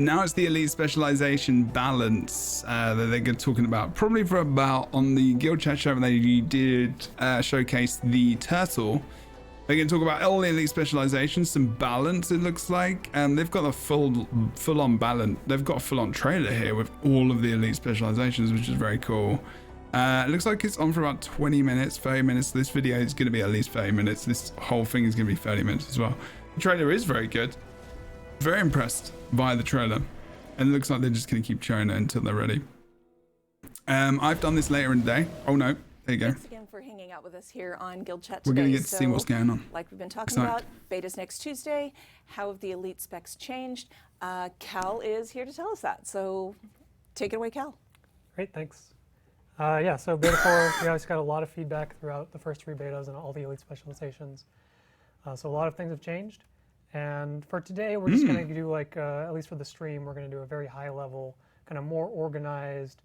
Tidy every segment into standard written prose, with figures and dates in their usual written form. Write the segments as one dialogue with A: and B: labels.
A: Now it's the elite specialization balance that they're talking about. Probably for about on the guild chat show they did showcase the turtle. They're going to talk about all the elite specializations, some balance it looks like, and they've got a full-on balance. They've got a full-on trailer here with all of the elite specializations, which is very cool. It looks like it's on for about 20 minutes, 30 minutes. This video is going to be at least 30 minutes. This whole thing is going to be 30 minutes as well. The trailer is very good. Very impressed by the trailer. And it looks like they're just going to keep showing it until they're ready. I've done this later in the day. Oh no, there you go.
B: Thanks again for hanging out with us here on Guild Chat today.
A: We're going to get to see what's going on.
B: Like we've been talking about, beta's next Tuesday. How have the elite specs changed? Cal is here to tell us that. So take it away, Cal.
C: Great, thanks. Yeah, so beta 4, we obviously got a lot of feedback throughout the first 3 betas and all the elite specializations. So a lot of things have changed. And for today, we're just going to do like, at least for the stream, we're going to do a very high level, kind of more organized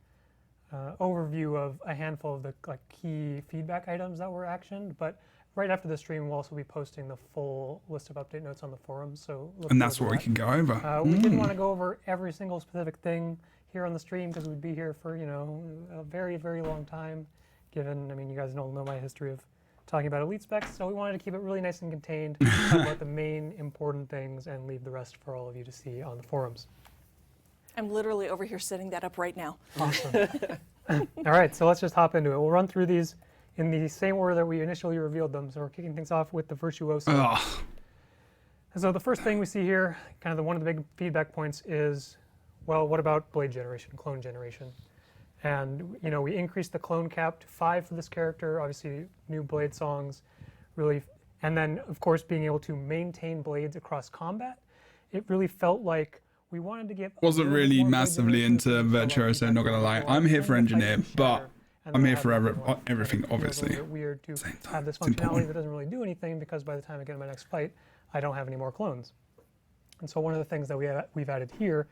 C: overview of a handful of the key feedback items that were actioned. But right after the stream, we'll also be posting the full list of update notes on the forums. So
A: and that's what we can go over.
C: We didn't want to go over every single specific thing here on the stream because we'd be here for, you know, a very, very long time, given, I mean, you guys know my history of talking about elite specs, so we wanted to keep it really nice and contained, talk about the main important things and leave the rest for all of you to see on the forums.
B: I'm literally over here setting that up right now.
C: Awesome. All right, so let's just hop into it. We'll run through these in the same order that we initially revealed them. So we're kicking things off with the Virtuoso. And so the first thing we see here, kind of one of the big feedback points is, well, what about blade generation, clone generation? And, you know, we increased the clone cap to 5 for this character, obviously new blade songs, really, and then, of course, being able to maintain blades across combat. It really felt like we wanted to get...
A: Wasn't really massively into Virtuoso, not gonna lie. I'm here for engineer, but I'm here for everything, obviously.
C: It's a little bit weird to have this functionality that doesn't really do anything because by the time I get in my next fight, I don't have any more clones. And so one of the things that we've added here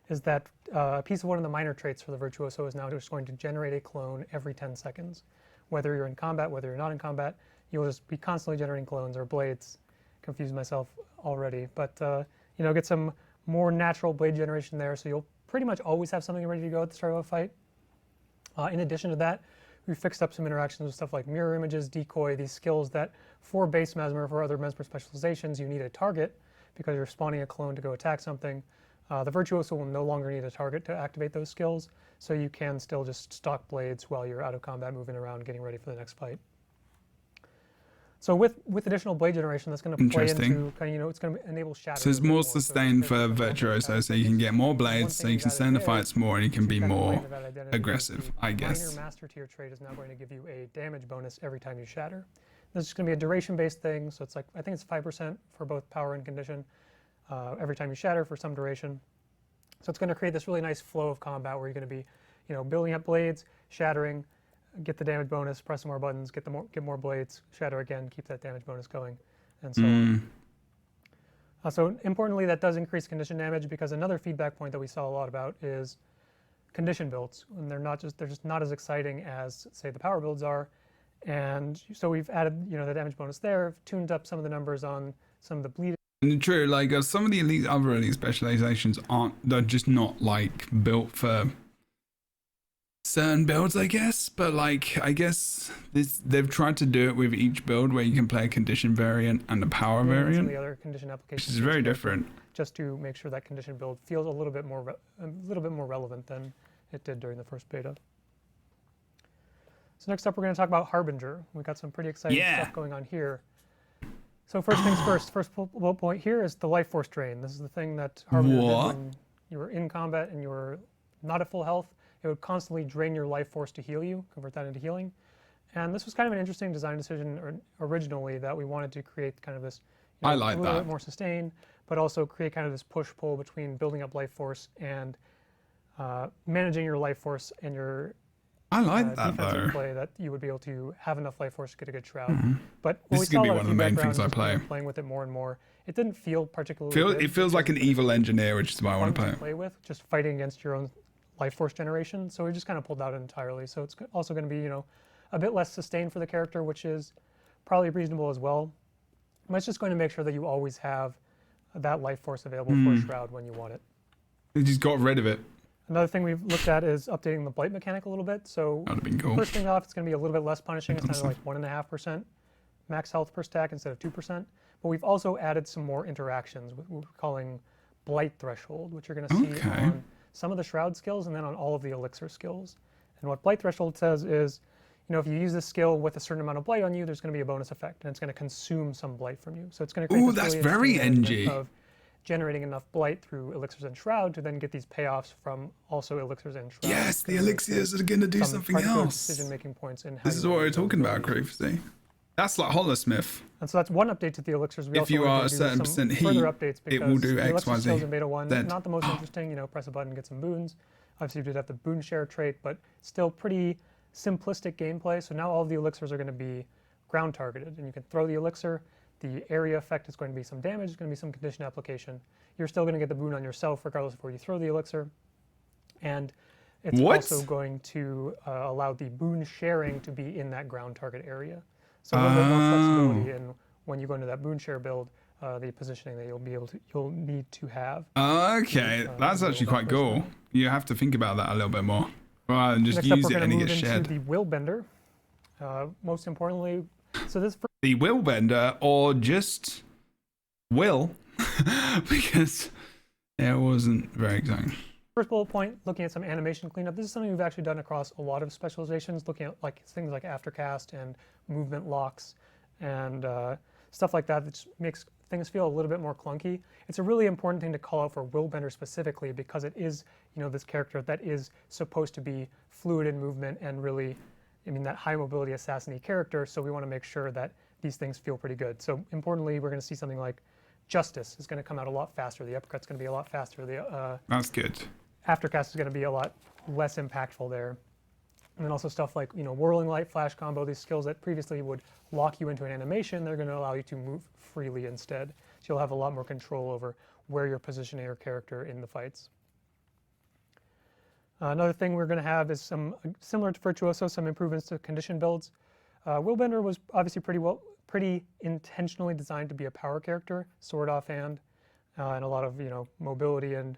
C: is that a piece of one of the minor traits for the Virtuoso is now just going to generate a clone every 10 seconds. Whether you're in combat, whether you're not in combat, you'll just be constantly generating clones or blades. Confused myself already, but you know, get some more natural blade generation there, so you'll pretty much always have something ready to go at the start of a fight. In addition to that, we fixed up some interactions with stuff like mirror images, decoy, these skills that for base Mesmer, for other Mesmer specializations, you need a target because you're spawning a clone to go attack something. The Virtuoso will no longer need a target to activate those skills, so you can still just stock blades while you're out of combat, moving around, getting ready for the next fight. So with additional blade generation, that's going to play into, kind of, you know, it's going to enable shatter.
A: So it's more sustained for Virtuoso, so you can get more blades, so you can stand the fights more, and you can be more aggressive, I guess.
C: Minor master tier trait is now going to give you a damage bonus every time you shatter. This is going to be a duration-based thing, so it's like, I think it's 5% for both power and condition. Every time you shatter for some duration. So it's going to create this really nice flow of combat where you're going to be, you know, building up blades, shattering, get the damage bonus, press some more buttons, get more blades, shatter again, keep that damage bonus going, and so on. So importantly, that does increase condition damage because another feedback point that we saw a lot about is condition builds, and they're just not as exciting as, say, the power builds are. And so we've added, you know, the damage bonus there, tuned up some of the numbers on some of the bleed.
A: And true, like some of the other elite specializations they're just not like built for certain builds, I guess. But like, I guess they've tried to do it with each build where you can play a condition variant and a power variant,
C: the other condition applications,
A: which is very different.
C: Just to make sure that condition build feels a little bit more relevant than it did during the first beta. So next up, we're going to talk about Harbinger. We've got some pretty exciting stuff going on here. So first things first, first bullet point here is the life force drain. This is the thing that Harbinger did when you were in combat and you were not at full health. It would constantly drain your life force to heal you, convert that into healing. And this was kind of an interesting design decision originally, that we wanted to create kind of this, you know, a little bit more sustain, but also create kind of this push-pull between building up life force and managing your life force and your defensive play, that you would be able to have enough life force to get a good shroud. But
A: this is going to be one of the main things I play.
C: Playing with it more and more, it didn't feel particularly good.
A: It feels like an evil engineer, which is why I want to
C: play with, just fighting against your own life force generation. So we just kind of pulled out entirely. So it's also going to be, you know, a bit less sustained for the character, which is probably reasonable as well. But it's just going to make sure that you always have that life force available for a shroud when you want it.
A: They just got rid of it.
C: Another thing we've looked at is updating the blight mechanic a little bit. So
A: That would have been cool.
C: first thing off, it's going to be a little bit less punishing. It's kind of like 1.5% max health per stack instead of 2%. But we've also added some more interactions, what we're calling blight threshold, which you're going to see on some of the shroud skills and then on all of the elixir skills. And what blight threshold says is, you know, if you use this skill with a certain amount of blight on you, there's going to be a bonus effect, and it's going to consume some blight from you. So it's going to create
A: that's very NG.
C: of generating enough blight through elixirs and shroud to then get these payoffs from also elixirs and shroud.
A: Yes, the elixirs are going to do something else.
C: Decision-making points in how
A: This is what we're talking about, Crazy. That's like Holosmith.
C: And so that's one update to the elixirs. We
A: If
C: also
A: you
C: wanted
A: are
C: to
A: a
C: do
A: certain
C: some
A: percent heat,
C: further updates
A: it will do
C: because the
A: X,
C: elixir
A: Y, Z.
C: skills in beta 1,
A: Z.
C: not the most interesting, you know, press a button, get some boons. Obviously, you did have the boon share trait, but still pretty simplistic gameplay. So now all of the elixirs are going to be ground targeted, and you can throw the elixir. The area effect is going to be some damage, it's going to be some condition application. You're still going to get the boon on yourself regardless of where you throw the elixir. And it's also going to allow the boon sharing to be in that ground target area. So a little bit more flexibility in when you go into that boon share build, the positioning that you'll need to have.
A: Okay, that's actually quite cool. You have to think about that a little bit more, rather than just
C: Next up,
A: use
C: we're
A: it and it
C: going to
A: gets
C: move into
A: shared.
C: the will bender. Most importantly, so this
A: The will bender, or just will, because it wasn't very exciting.
C: first bullet point, looking at some animation cleanup. This is something we've actually done across a lot of specializations, looking at like things like aftercast and movement locks and stuff like that, that just makes things feel a little bit more clunky. It's a really important thing to call out for Willbender specifically because it is, you know, this character that is supposed to be fluid in movement and really, I mean, that high mobility assassin-y character. So we want to make sure that these things feel pretty good. So importantly, we're going to see something like Justice is going to come out a lot faster. The uppercut's going to be a lot faster. The
A: That's good.
C: aftercast is going to be a lot less impactful there. And then also stuff like, you know, Whirling Light, Flash Combo, these skills that previously would lock you into an animation, they're going to allow you to move freely instead. So you'll have a lot more control over where you're positioning your character in the fights. Another thing we're going to have is some, similar to Virtuoso, some improvements to condition builds. Willbender was obviously pretty intentionally designed to be a power character, sword offhand, and a lot of, you know, mobility and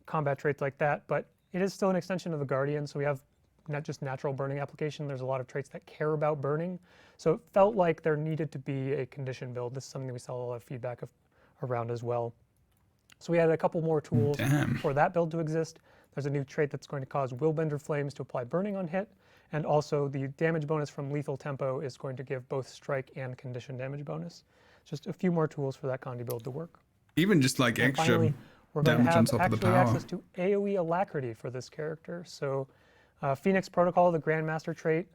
C: combat traits like that, but it is still an extension of the Guardian, so we have not just natural burning application, there's a lot of traits that care about burning. So it felt like there needed to be a condition build. This is something that we saw a lot of feedback around as well. So we added a couple more tools for that build to exist. There's a new trait that's going to cause Willbender Flames to apply burning on hit, and also the damage bonus from Lethal Tempo is going to give both strike and condition damage bonus. Just a few more tools for that Condi build to work.
A: Even just like
C: And
A: extra
C: finally, we're going to
A: damage on
C: have
A: top of the
C: actually
A: power.
C: access to AoE Alacrity for this character. So Phoenix Protocol, the Grandmaster trait,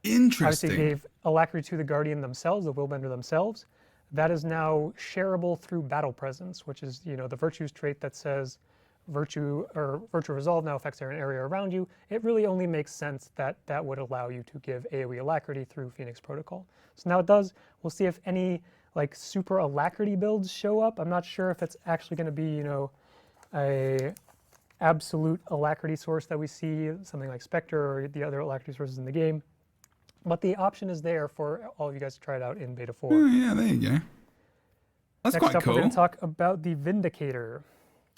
A: Interesting.
C: obviously gave Alacrity to the Guardian themselves, the Willbender themselves. That is now shareable through Battle Presence, which is, you know, the Virtues trait that says Virtue Resolve now affects an area around you. It really only makes sense that that would allow you to give AoE Alacrity through Phoenix Protocol. So now it does. We'll see if any like super Alacrity builds show up. I'm not sure if it's actually going to be, you know, a absolute Alacrity source that we see, something like Specter or the other Alacrity sources in the game. But the option is there for all of you guys to try it out in Beta 4.
A: Oh, yeah, there you go. That's
C: Next
A: quite
C: up,
A: cool.
C: we're going to talk about the Vindicator.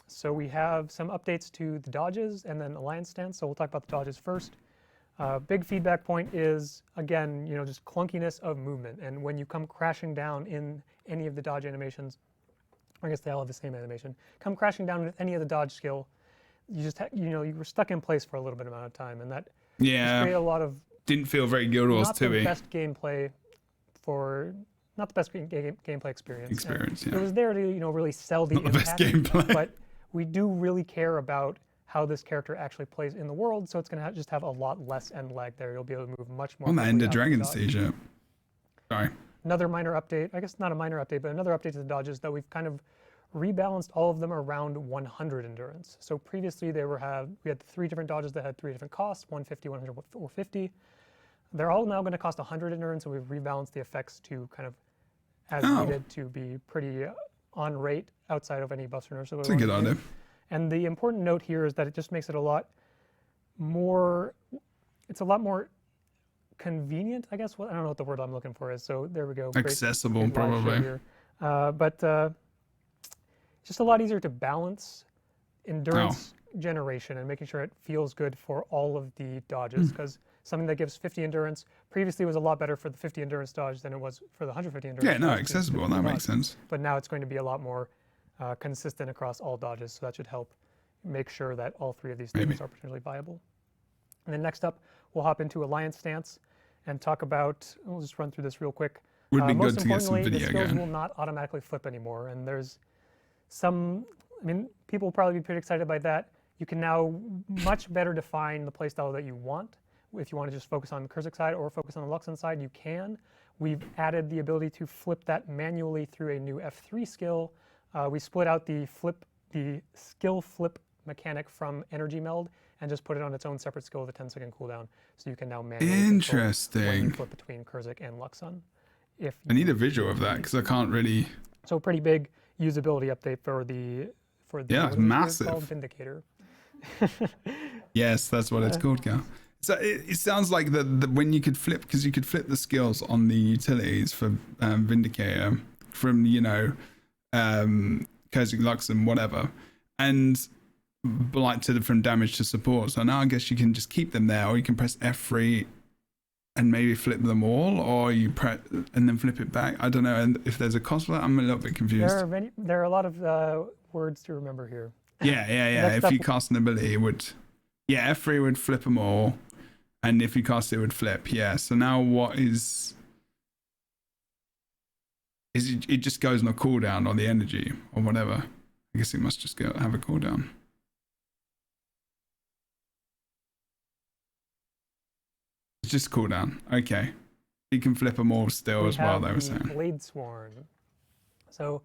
C: So we have some updates to the dodges and then Alliance stance. So we'll talk about the dodges first. Big feedback point is, again, you know, just clunkiness of movement. And when you come crashing down in any of the dodge animations, I guess they all have the same animation, come crashing down with any of the dodge skill, you just, you know, you were stuck in place for a little bit amount of time. And that just created a lot of
A: didn't feel very Guild Wars
C: not the
A: 2-y.
C: best gameplay for, not the best gameplay experience.
A: Yeah.
C: It was there to, you know, really sell the
A: Not the best
C: impact,
A: gameplay.
C: but we do really care about how this character actually plays in the world, so it's going to just have a lot less end lag there. You'll be able to move much more.
A: On the
C: quickly
A: Ender
C: out of the
A: Dragon's
C: dodge.
A: t-shirt. Sorry.
C: Another minor update, I guess not a minor update, but another update to the dodges that we've kind of rebalanced all of them around 100 endurance. So previously we had 3 different dodges that had 3 different costs, 150, 100, or 50. They're all now going to cost 100 endurance, and we've rebalanced the effects to kind of as needed to be pretty on rate outside of any buffs or nerfs.
A: That's a good idea.
C: And the important note here is that it just makes it a lot more, it's a lot more convenient, I guess. I don't know what the word I'm looking for is. So there we go.
A: Accessible,
C: Great live show
A: probably.
C: here. But just a lot easier to balance endurance generation and making sure it feels good for all of the dodges, because something that gives 50 endurance previously was a lot better for the 50 endurance dodge than it was for the 150 endurance.
A: Yeah, no,
C: dodge,
A: accessible. That makes sense.
C: But now it's going to be a lot more consistent across all dodges, so that should help make sure that all three of these things are potentially viable. And then next up, we'll hop into Alliance Stance and talk about, we'll just run through this real quick.
A: Would be
C: Most
A: good to get some
C: importantly,
A: video
C: the skills
A: going.
C: will not automatically flip anymore, and there's some, I mean, people will probably be pretty excited by that. You can now much better define the playstyle that you want. If you want to just focus on the Kurzik side or focus on the Luxon side, you can. We've added the ability to flip that manually through a new F3 skill. We split out the skill flip mechanic from Energy Meld and just put it on its own separate skill with a 10-second cooldown. So you can now manually control when you flip between Kurzik and Luxon.
A: I need a visual of that because I can't really.
C: So pretty big usability update for the
A: Yeah, it's massive.
C: Called Vindicator.
A: Yes, that's what it's called, Gal. So it sounds like that when you could flip, because you could flip the skills on the utilities for Vindicator from, you know, Kurzik, Luxon, whatever, and like from damage to support. So now I guess you can just keep them there, or you can press F3 and maybe flip them all, or you press and then flip it back. I don't know. And if there's a cost for that, I'm a little bit confused.
C: There are a lot of words to remember here.
A: Yeah. If you cast an ability, it would, F3 would flip them all, and if you cast it, would flip. Yeah. So now what is it just goes on a cooldown or the energy or whatever? I guess it must just go have a cooldown. It's just cooldown. Okay. You can flip them all still as well, they were saying.
C: Blade Sworn. So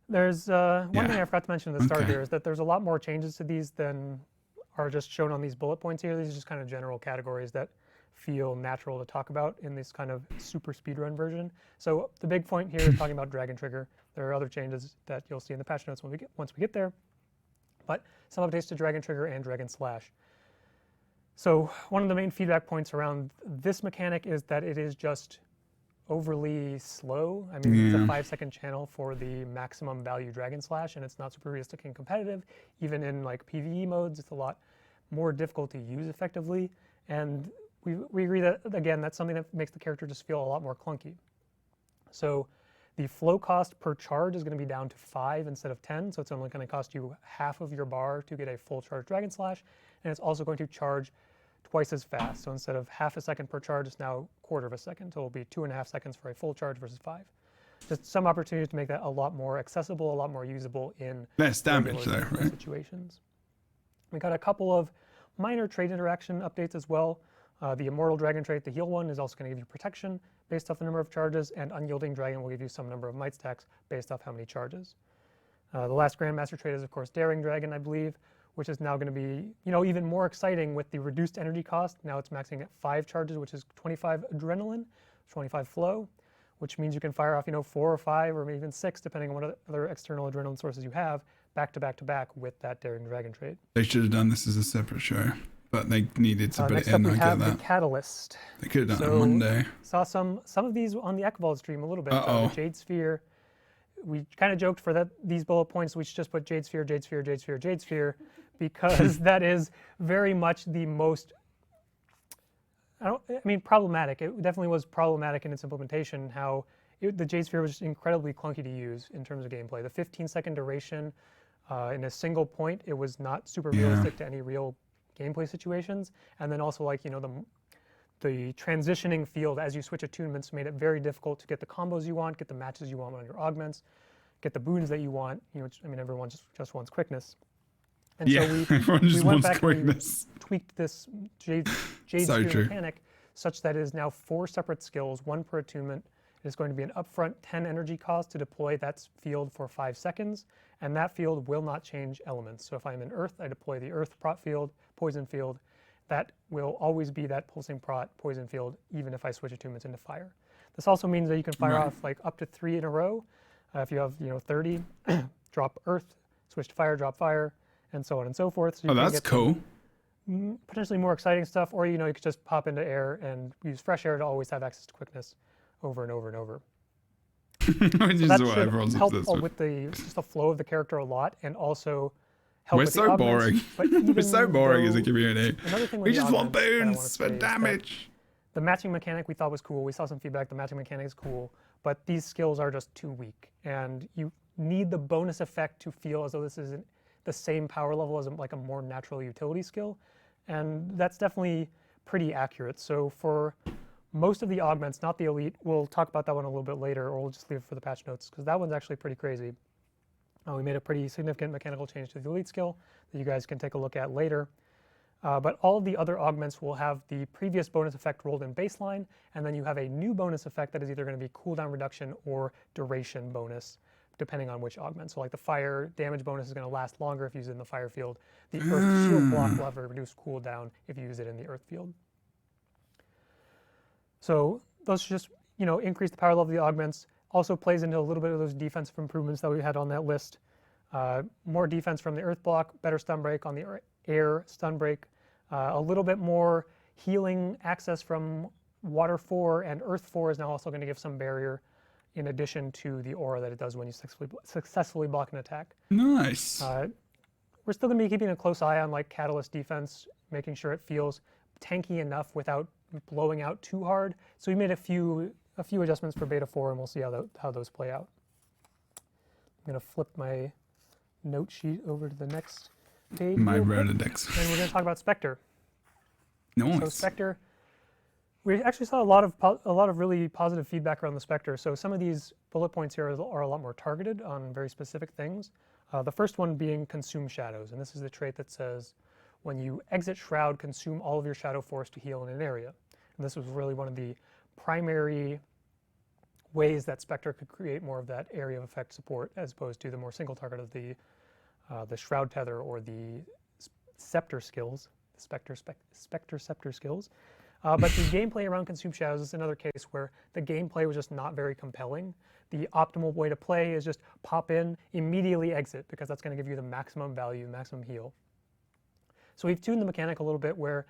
C: there's one thing I forgot to mention at the start here is that there's a lot more changes to these than are just shown on these bullet points here. These are just kind of general categories that feel natural to talk about in this kind of super speedrun version. So the big point here is talking about Dragon Trigger. There are other changes that you'll see in the patch notes once we get there. But some updates to Dragon Trigger and Dragon Slash. So one of the main feedback points around this mechanic is that it is just overly slow. I mean, it's a 5-second channel for the maximum value Dragon Slash, and it's not super realistic and competitive. Even in like PvE modes, it's a lot more difficult to use effectively. And we agree that, again, that's something that makes the character just feel a lot more clunky. So the flow cost per charge is going to be down to 5 instead of 10, so it's only going to cost you half of your bar to get a full charge Dragon Slash, and it's also going to charge twice as fast. So instead of half a second per charge, it's now quarter of a second. So it'll be 2.5 seconds for a full charge versus 5. Just some opportunities to make that a lot more accessible, a lot more usable in
A: less damage though, right?
C: Situations. We got a couple of minor trait interaction updates as well. The Immortal Dragon trait, the heal one, is also going to give you protection based off the number of charges, and Unyielding Dragon will give you some number of might stacks based off how many charges. The last Grandmaster trait is, of course, Daring Dragon, I believe, which is now going to be, even more exciting with the reduced energy cost. Now it's maxing at 5 charges, which is 25 adrenaline, 25 flow, which means you can fire off, 4 or 5 or maybe even 6, depending on what other external adrenaline sources you have, back to back to back with that Daring Dragon trait.
A: They should have done this as a separate show, but they needed to put it in.
C: Next up we have
A: the
C: Catalyst.
A: They could have done it on Monday.
C: Saw some of these on the Ekvald stream a little bit. The Jade Sphere. We kind of joked for these bullet points we should just put Jade Sphere, Jade Sphere, Jade Sphere, Jade Sphere, because that is very much the most, problematic. It definitely was problematic in its implementation, how the Jade Sphere was just incredibly clunky to use in terms of gameplay. The 15-second duration in a single point, it was not super realistic to any real gameplay situations. And then also, the transitioning field as you switch attunements made it very difficult to get the combos you want, get the matches you want on your augments, get the boons that you want. Everyone just wants quickness. And so we went back and tweaked this Jade Sphere mechanic such that it is now 4 separate skills, 1 per attunement. It is going to be an upfront 10 energy cost to deploy that field for 5 seconds, and that field will not change elements. So if I'm in Earth, I deploy the Earth prot field, poison field. That will always be that pulsing prot poison field, even if I switch attunements into fire. This also means that you can fire off up to 3 in a row. If you have 30, drop Earth, switch to fire, drop fire, and so on and so forth. So you can
A: that's
C: get
A: cool.
C: Potentially more exciting stuff, or you could just pop into air and use fresh air to always have access to quickness over and over and over.
A: Which
C: so
A: is
C: that
A: what
C: should
A: everyone's
C: help
A: obsessed
C: with the flow of the character a lot, and also help
A: We're
C: with the
A: so
C: augments,
A: boring.
C: but
A: We're
C: even
A: so boring as a
C: though-
A: community.
C: Another thing with
A: We
C: the
A: just want
C: augments that I wanna
A: boons
C: say
A: for
C: is that
A: damage.
C: the matching mechanic we thought was cool. We saw some feedback. The matching mechanic is cool, but these skills are just too weak, and you need the bonus effect to feel as though this isn't the same power level as like a more natural utility skill, and that's definitely pretty accurate. So for most of the augments, not the elite, we'll talk about that one a little bit later, or we'll just leave it for the patch notes, because that one's actually pretty crazy. We made a pretty significant mechanical change to the elite skill that you guys can take a look at later. But all of the other augments will have the previous bonus effect rolled in baseline, and then you have a new bonus effect that is either going to be cooldown reduction or duration bonus, depending on which augment. So like the fire damage bonus is going to last longer if you use it in the fire field. The earth shield block will have a reduced cooldown if you use it in the earth field. So those just, increase the power level of the augments. Also plays into a little bit of those defensive improvements that we had on that list. More defense from the earth block, better stun break on the air stun break, a little bit more healing access from water 4, and earth 4 is now also going to give some barrier in addition to the aura that it does when you successfully block an attack.
A: Nice.
C: We're still going to be keeping a close eye on like catalyst defense, making sure it feels tanky enough without blowing out too hard. So we made a few adjustments for beta 4, and we'll see how those play out. I'm going to flip my note sheet over to the next page.
A: My
C: real quick,
A: Rolodex.
C: and we're going to talk about Spectre.
A: Nice.
C: So Spectre, we actually saw a lot of really positive feedback around the Spectre. So some of these bullet points here are a lot more targeted on very specific things. The first one being consume shadows, and this is the trait that says when you exit Shroud, consume all of your shadow force to heal in an area. And this was really one of the primary ways that Spectre could create more of that area of effect support, as opposed to the more single target of the Shroud Tether or the Scepter skills, the Spectre Scepter skills. But the gameplay around Consume Shadows is another case where the gameplay was just not very compelling. The optimal way to play is just pop in, immediately exit, because that's going to give you the maximum value, maximum heal. So we've tuned the mechanic a little bit where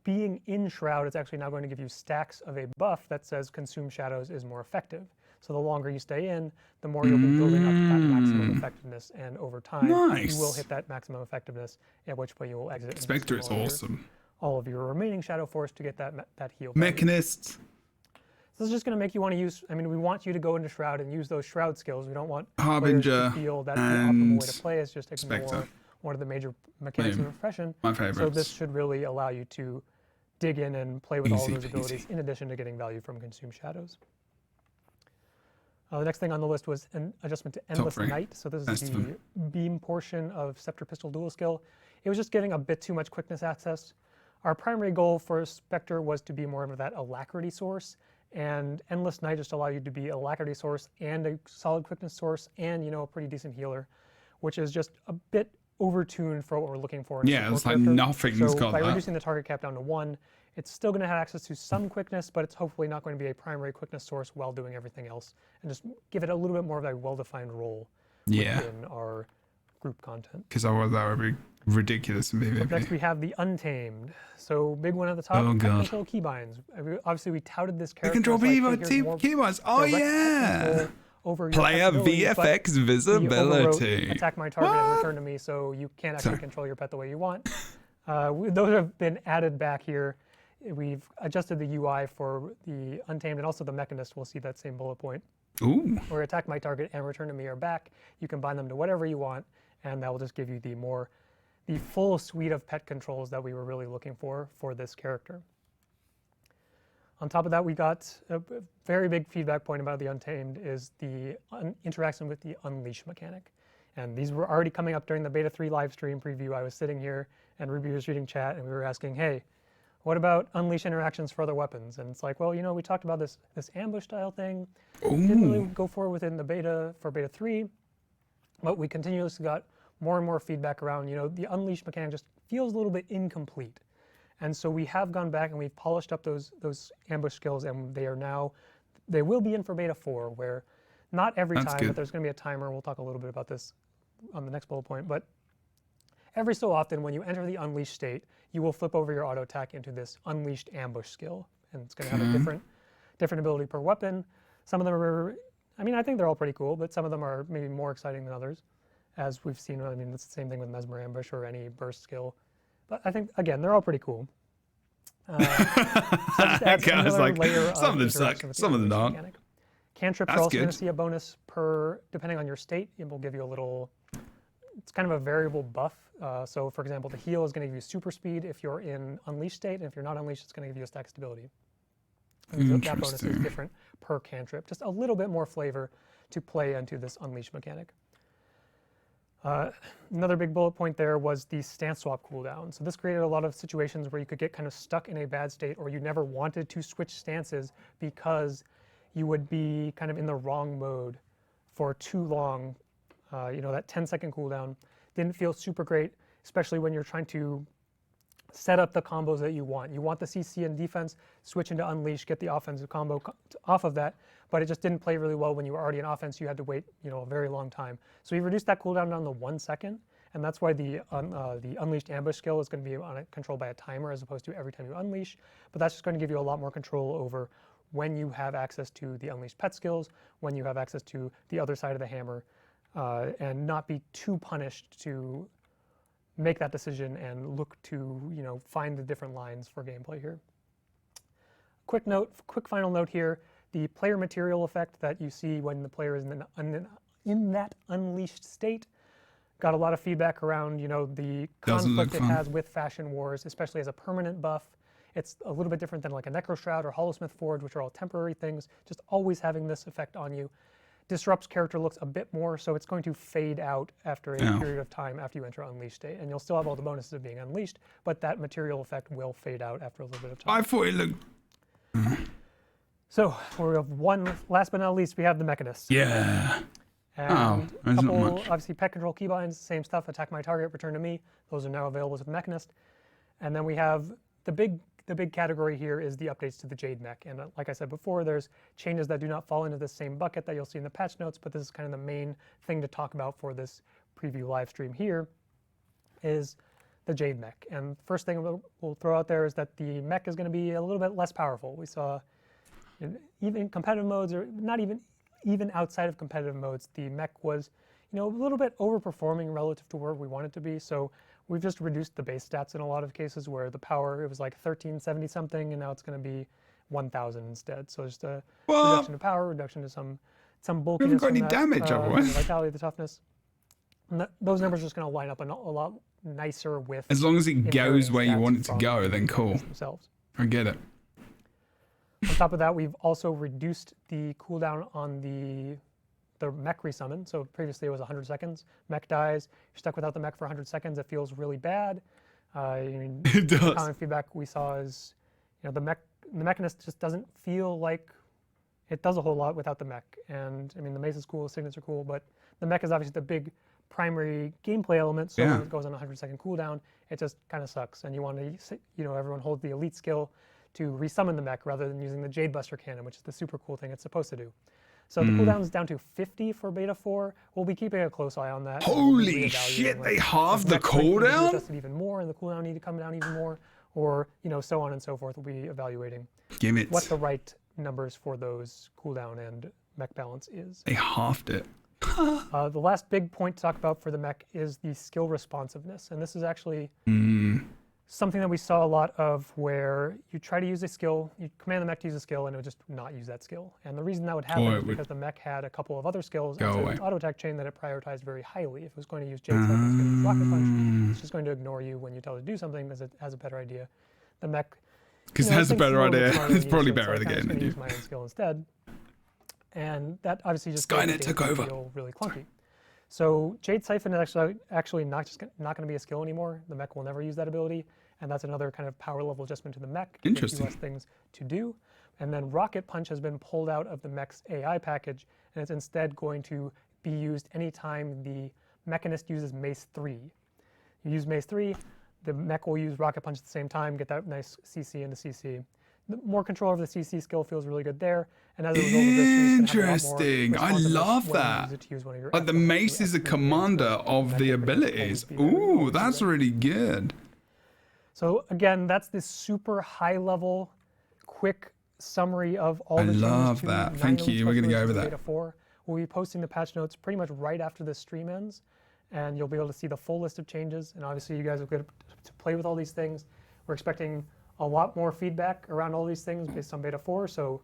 C: being in Shroud is actually now going to give you stacks of a buff that says Consume Shadows is more effective. So the longer you stay in, the more you'll be building up that maximum effectiveness, and over time you will hit that maximum effectiveness, at which point you will exit.
A: Spectre is awesome.
C: All of your remaining shadow force to get that heal.
A: Mechanist.
C: So this is just going to make you want to use, we want you to go into Shroud and use those Shroud skills. We don't want players to feel that the optimal way to play is just ignore
A: Spectre.
C: one of the major mechanics of repression.
A: My favorites.
C: So this should really allow you to dig in and play with all of those abilities in addition to getting value from Consume Shadows. The next thing on the list was an adjustment to Endless Night. So this is the beam portion of Scepter Pistol Dual Skill. It was just giving a bit too much quickness access. Our primary goal for Spectre was to be more of that alacrity source, and Endless Night just allowed you to be an alacrity source and a solid quickness source and a pretty decent healer, which is just a bit overtuned for what we're looking for.
A: Yeah, it's like nothing's got
C: by
A: that.
C: reducing the target cap down to 1, it's still going to have access to some quickness, but it's hopefully not going to be a primary quickness source while doing everything else, and just give it a little bit more of a well-defined role within our group content.
A: Because otherwise that would be ridiculous in PvP.
C: Next we have the Untamed. So big one at the top, control keybinds. Obviously we touted this character.
A: Control
C: keybinds.
A: keybinds. Oh yeah.
C: Over
A: Player VFX visibility.
C: Attack my target and return to me, so you can't actually control your pet the way you want. Those have been added back here. We've adjusted the UI for the Untamed and also the Mechanist. We'll see that same bullet point.
A: Ooh.
C: Where attack my target and return to me are back. You can bind them to whatever you want, and that will just give you the full suite of pet controls that we were really looking for this character. On top of that, we got a very big feedback point about the Untamed is the interaction with the Unleash mechanic. And these were already coming up during the Beta 3 live stream preview. I was sitting here and Ruby was reading chat and we were asking, hey, what about Unleash interactions for other weapons? And it's like, well, we talked about this ambush style thing. Didn't really go forward within the beta for Beta 3, but we continuously got more and more feedback around, the Unleash mechanic just feels a little bit incomplete. And so we have gone back and we've polished up those ambush skills, and they will be in for Beta 4, where not every time, but there's going to be a timer. We'll talk a little bit about this on the next bullet point, but every so often when you enter the Unleashed state, you will flip over your auto attack into this Unleashed ambush skill, and it's going to have a different ability per weapon. Some of them are, I think they're all pretty cool, but some of them are maybe more exciting than others. as we've seen. I mean, it's the same thing with Mesmer Ambush or any burst skill. But I think, again, they're all pretty cool. So just adds
A: Okay, I was
C: another
A: like,
C: layer of
A: some of them suck,
C: interaction with the
A: some of them
C: unleash
A: don't.
C: mechanic. Cantrips
A: That's
C: are also going
A: good.
C: to see a bonus per, depending on your state. It will give you a little, it's kind of a variable buff. So for example, the heal is going to give you super speed if you're in unleashed state, and if you're not unleashed, it's going to give you a stack stability. And that bonus is different per cantrip. Just a little bit more flavor to play into this unleashed mechanic. Another big bullet point there was the stance swap cooldown. So this created a lot of situations where you could get kind of stuck in a bad state, or you never wanted to switch stances because you would be kind of in the wrong mode for too long. You know, that 10-second cooldown didn't feel super great, especially when you're trying to set up the combos that you want. You want the CC and defense, switch into Unleash, get the offensive combo off of that, but it just didn't play really well when you were already in offense. You had to wait, you know, a very long time. So we reduced that cooldown down to 1 second, and that's why the Unleashed Ambush skill is going to be controlled by a timer as opposed to every time you unleash. But that's just going to give you a lot more control over when you have access to the Unleashed pet skills, when you have access to the other side of the hammer, and not be too punished to make that decision and look to, you know, find the different lines for gameplay here. Quick final note here, the player material effect that you see when the player is in that unleashed state got a lot of feedback around, you know, the conflict it has with Fashion Wars, especially as a permanent buff. It's a little bit different than like a Necro Shroud or Holosmith Forge, which are all temporary things, just always having this effect on you. Disrupts character looks a bit more, so it's going to fade out after a period of time after you enter Unleashed state. And you'll still have all the bonuses of being unleashed, but that material effect will fade out after a little bit of time.
A: I thought it looked...
C: So, we have one, last but not least, we have the Mechanist.
A: Yeah.
C: And
A: there's
C: a
A: not
C: couple,
A: much.
C: obviously, pet control keybinds, same stuff, attack my target, return to me. Those are now available with the Mechanist. And then we have the big category here is the updates to the Jade mech. And like I said before, there's changes that do not fall into this same bucket that you'll see in the patch notes, but this is kind of the main thing to talk about for this preview live stream here is the Jade mech. And first thing we'll throw out there is that the mech is going to be a little bit less powerful. We saw even in competitive modes, or not even outside of competitive modes, the mech was, you know, a little bit overperforming relative to where we want it to be. So we've just reduced the base stats in a lot of cases where the power, it was like 1370 something, and now it's going to be 1000 instead. So just a reduction to power, reduction to some bulkiness.
A: We haven't got any damage otherwise.
C: The vitality, the toughness. And those numbers are just going to line up a lot nicer with.
A: As long as it goes where you want it to
C: from
A: go, then cool.
C: Themselves.
A: I get it.
C: On top of that, we've also reduced the cooldown on the mech resummon. So previously it was 100 seconds. Mech dies, you're stuck without the mech for 100 seconds. It feels really bad. I mean,
A: It does.
C: The common feedback we saw is, you know, the Mechanist just doesn't feel like it does a whole lot without the mech. And I mean, the mace is cool, the signets are cool, but the mech is obviously the big primary gameplay element. So when it goes on a 100-second cooldown, it just kind of sucks. And you want to, you know, everyone hold the elite skill to resummon the mech rather than using the Jade Buster cannon, which is the super cool thing it's supposed to do. So the cooldown is down to 50 for Beta 4. We'll be keeping a close eye on that.
A: Holy shit, they halved the cooldown?
C: Adjusted even more, and the cooldown need to come down even more, or, you know, so on and so forth. We'll be evaluating what the right numbers for those cooldown and mech balance is.
A: They halved it.
C: The last big point to talk about for the mech is the skill responsiveness, and this is actually something that we saw a lot of, where you try to use a skill, you command the mech to use a skill, and it would just not use that skill. And the reason that would happen is because the mech had a couple of other skills outside of the auto attack chain that it prioritized very highly. If it was going to use Jade Sphere, it's going to use Rocket Punch. It's just going to ignore you when you tell it to do something because it has a better idea. The mech,
A: because it has a better idea. It's probably better at the game than you.
C: Use my own skill instead, and that obviously just
A: Skynet took over.
C: feel really clunky. So Jade Siphon is actually not going to be a skill anymore. The mech will never use that ability, and that's another kind of power level adjustment to the mech.
A: Interesting.
C: Less things to do. And then Rocket Punch has been pulled out of the mech's AI package, and it's instead going to be used anytime the Mechanist uses Mace 3. You use Mace 3, the mech will use Rocket Punch at the same time, get that nice CC into CC. More control over the CC skill feels really good there. And as a result of this,
A: interesting. I love that. Like the mace is a commander of the abilities. Ooh, that's really good.
C: So again, that's this super high level, quick summary of all the changes.
A: I love that. Thank you. We're going to go over that.
C: Beta 4. We'll be posting the patch notes pretty much right after this stream ends. and you'll be able to see the full list of changes. And obviously you guys will get to play with all these things. We're expecting a lot more feedback around all these things based on beta 4. So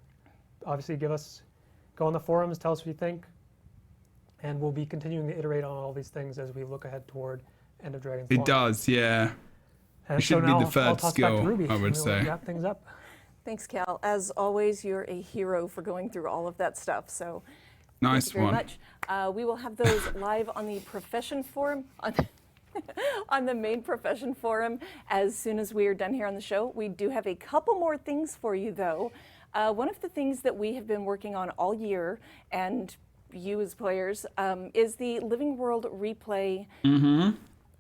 C: obviously go on the forums, tell us what you think. And we'll be continuing to iterate on all these things as we look ahead toward End of Dragon's
A: It
C: launch.
A: does, yeah.
C: And
A: It should be
C: now
A: the
C: I'll
A: third
C: toss back to
A: skill,
C: Ruby,
A: I
C: and
A: would
C: we'll
A: say.
C: wrap things up.
B: Thanks, Cal. As always, you're a hero for going through all of that stuff. So
A: Nice
B: thank you very
A: one.
B: much. We will have those live on the profession forum, on the main profession forum, as soon as we are done here on the show. We do have a couple more things for you, though. One of the things that we have been working on all year, and you as players, is the Living World Replay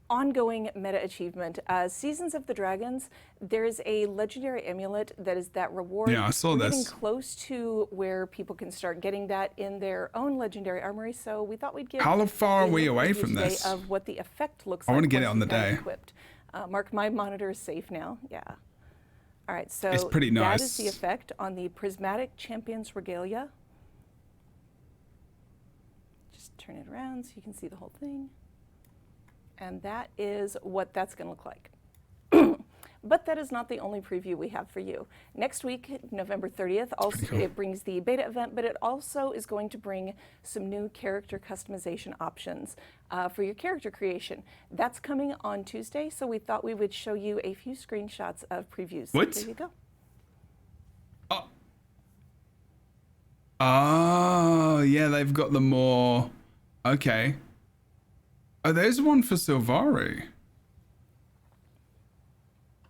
B: ongoing meta achievement. Seasons of the Dragons, there's a legendary amulet that is that reward.
A: Yeah, I saw
B: We're getting
A: this.
B: close to where people can start getting that in their own legendary armory, so we thought we'd give
A: How far are
B: a
A: we
B: little
A: away
B: preview
A: from
B: today
A: this?
B: of what the effect looks
A: I
B: like.
A: wanna get it
B: once
A: on the
B: you've got it
A: day.
B: equipped. Mark, my monitor is safe now. Yeah. All right, so
A: It's pretty
B: that is the
A: nice.
B: effect on the Prismatic Champions Regalia. Just turn it around so you can see the whole thing. And that is what that's going to look like. But that is not the only preview we have for you. Next week, November 30th, also
A: cool.
B: it brings the beta event, but it also is going to bring some new character customization options for your character creation. That's coming on Tuesday, so we thought we would show you a few screenshots of previews.
A: What?
B: There you go.
A: Oh, yeah, they've got the more... Okay. Oh, there's one for Sylvari.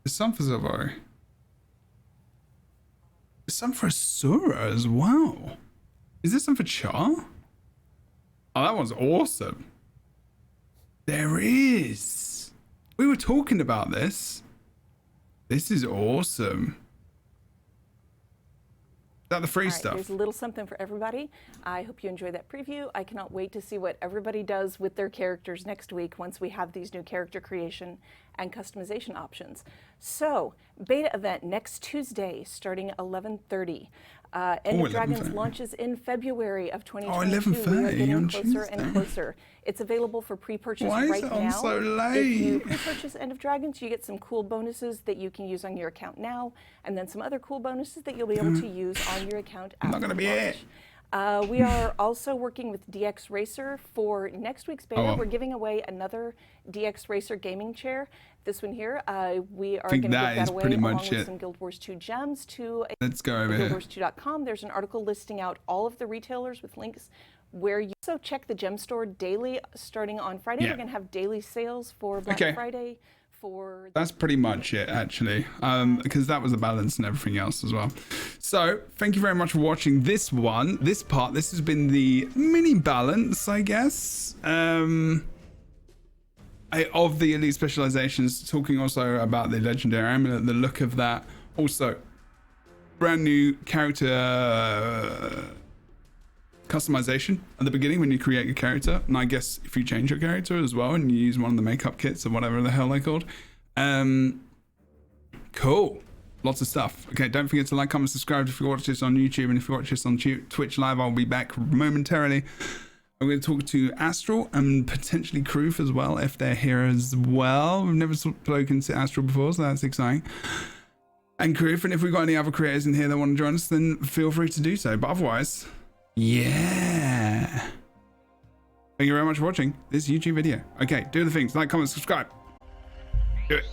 A: There's some for Sylvari. There's some for Asura as well. Is there some for Char? Oh, that one's awesome. There is. We were talking about this. This is awesome. Is that the free
B: All right,
A: stuff?
B: there's a little something for everybody. I hope you enjoy that preview. I cannot wait to see what everybody does with their characters next week once we have these new character creation and customization options. So, beta event next Tuesday starting 11:30. End of Dragons
A: 11:30.
B: launches in February of 2022.
A: 11:30
B: We are getting
A: on
B: closer and
A: Tuesday.
B: closer. It's available for pre-purchase
A: Why is
B: right
A: it on
B: now.
A: so
B: If you
A: late?
B: pre-purchase End of Dragons, you get some cool bonuses that you can use on your account now, and then some other cool bonuses that you'll be able to use on your account after
A: Not gonna be
B: launch.
A: it.
B: We are also working with DX Racer for next week's beta.
A: Oh, well.
B: We're giving away another DX Racer gaming chair. This one here, we are
A: think
B: going to
A: that
B: give that
A: is
B: away
A: pretty
B: along
A: much
B: with
A: it.
B: some Guild Wars 2 gems to
A: Let's go over here.
B: guildwars2.com. There's an article listing out all of the retailers with links where you also check the gem store daily starting on Friday.
A: Yeah.
B: We're going to have daily sales for Black
A: Okay.
B: Friday. For
A: That's pretty much it, actually, because that was the balance and everything else as well. So thank you very much for watching this one, this part. This has been the mini balance, I guess, of the elite specializations, talking also about the legendary amulet, the look of that. Also, brand new character customization at the beginning when you create your character, and I guess if you change your character as well and you use one of the makeup kits or whatever the hell they're called. Cool, lots of stuff. Okay, don't forget to like, comment, subscribe if you watch this on YouTube, and if you watch this on Twitch live, I'll be back momentarily. I'm going to talk to Astral and potentially Kroof as well if they're here as well. We've never spoken to Astral before, so that's exciting. And Kroof, and if we've got any other creators in here that want to join us, then feel free to do so. But otherwise, yeah. Thank you very much for watching this YouTube video. Okay, do the things, like, comment, subscribe. Do it.